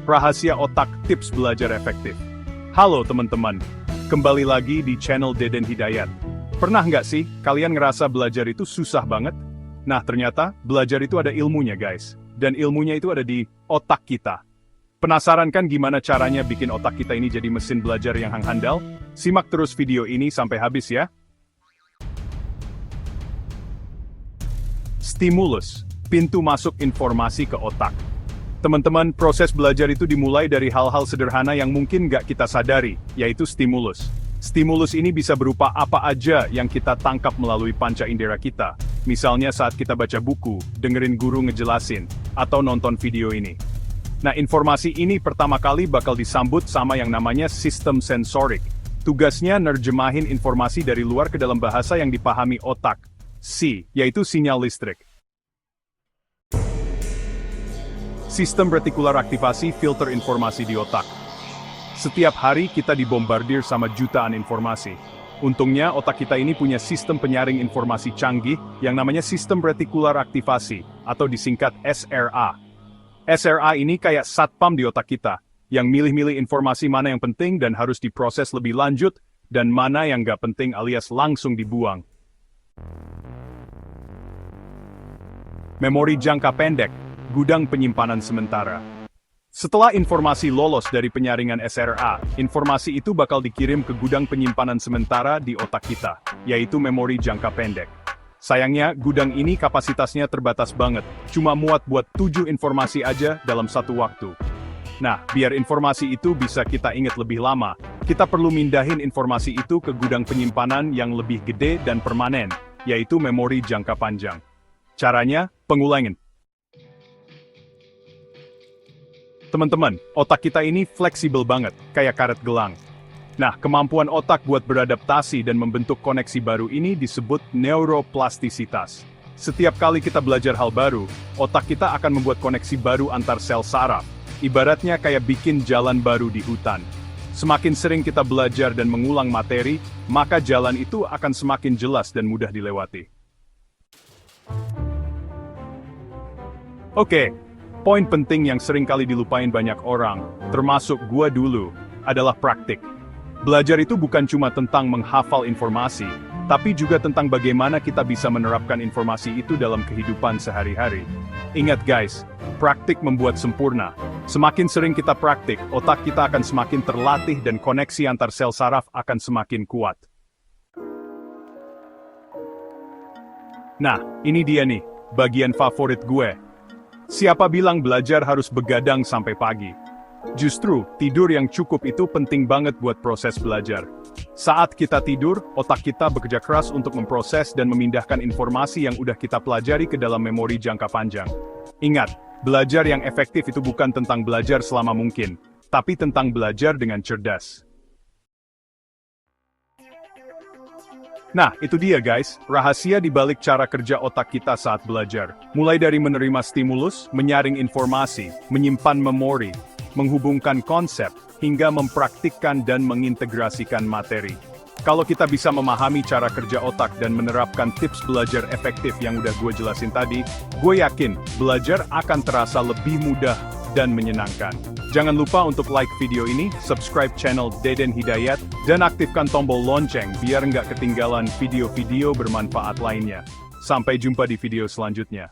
Rahasia Otak Tips Belajar Efektif. Halo teman-teman, kembali lagi di channel Deden Hidayat. Pernah nggak sih kalian ngerasa belajar itu susah banget? Nah ternyata belajar itu ada ilmunya guys, dan ilmunya itu ada di otak kita. Penasaran kan gimana caranya bikin otak kita ini jadi mesin belajar yang handal? Simak terus video ini sampai habis ya. Stimulus, pintu masuk informasi ke otak. Teman-teman, proses belajar itu dimulai dari hal-hal sederhana yang mungkin nggak kita sadari, yaitu stimulus. Stimulus ini bisa berupa apa aja yang kita tangkap melalui panca indera kita. Misalnya saat kita baca buku, dengerin guru ngejelasin, atau nonton video ini. Nah, informasi ini pertama kali bakal disambut sama yang namanya sistem sensorik. Tugasnya nerjemahin informasi dari luar ke dalam bahasa yang dipahami otak. C, yaitu sinyal listrik. Sistem retikular aktivasi filter informasi di otak. Setiap hari kita dibombardir sama jutaan informasi. Untungnya otak kita ini punya sistem penyaring informasi canggih yang namanya sistem retikular aktivasi, atau disingkat SRA. SRA ini kayak satpam di otak kita, yang milih-milih informasi mana yang penting dan harus diproses lebih lanjut, dan mana yang nggak penting alias langsung dibuang. Memori jangka pendek, gudang penyimpanan sementara. Setelah informasi lolos dari penyaringan SRA, informasi itu bakal dikirim ke gudang penyimpanan sementara di otak kita, yaitu memori jangka pendek. Sayangnya, gudang ini kapasitasnya terbatas banget, cuma muat buat 7 informasi aja dalam satu waktu. Nah, biar informasi itu bisa kita ingat lebih lama, kita perlu mindahin informasi itu ke gudang penyimpanan yang lebih gede dan permanen, yaitu memori jangka panjang. Caranya, pengulangin. Teman-teman, otak kita ini fleksibel banget, kayak karet gelang. Nah, kemampuan otak buat beradaptasi dan membentuk koneksi baru ini disebut neuroplastisitas. Setiap kali kita belajar hal baru, otak kita akan membuat koneksi baru antar sel saraf. Ibaratnya kayak bikin jalan baru di hutan. Semakin sering kita belajar dan mengulang materi, maka jalan itu akan semakin jelas dan mudah dilewati. Oke. Poin penting yang sering kali dilupain banyak orang, termasuk gua dulu, adalah praktik. Belajar itu bukan cuma tentang menghafal informasi, tapi juga tentang bagaimana kita bisa menerapkan informasi itu dalam kehidupan sehari-hari. Ingat guys, praktik membuat sempurna. Semakin sering kita praktik, otak kita akan semakin terlatih dan koneksi antar sel saraf akan semakin kuat. Nah, ini dia nih, bagian favorit gue. Siapa bilang belajar harus begadang sampai pagi? Justru, tidur yang cukup itu penting banget buat proses belajar. Saat kita tidur, otak kita bekerja keras untuk memproses dan memindahkan informasi yang udah kita pelajari ke dalam memori jangka panjang. Ingat, belajar yang efektif itu bukan tentang belajar selama mungkin, tapi tentang belajar dengan cerdas. Nah, itu dia guys, rahasia di balik cara kerja otak kita saat belajar. Mulai dari menerima stimulus, menyaring informasi, menyimpan memori, menghubungkan konsep, hingga mempraktikkan dan mengintegrasikan materi. Kalau kita bisa memahami cara kerja otak dan menerapkan tips belajar efektif yang udah gue jelasin tadi, gue yakin belajar akan terasa lebih mudah dan menyenangkan. Jangan lupa untuk like video ini, subscribe channel Deden Hidayat, dan aktifkan tombol lonceng biar nggak ketinggalan video-video bermanfaat lainnya. Sampai jumpa di video selanjutnya.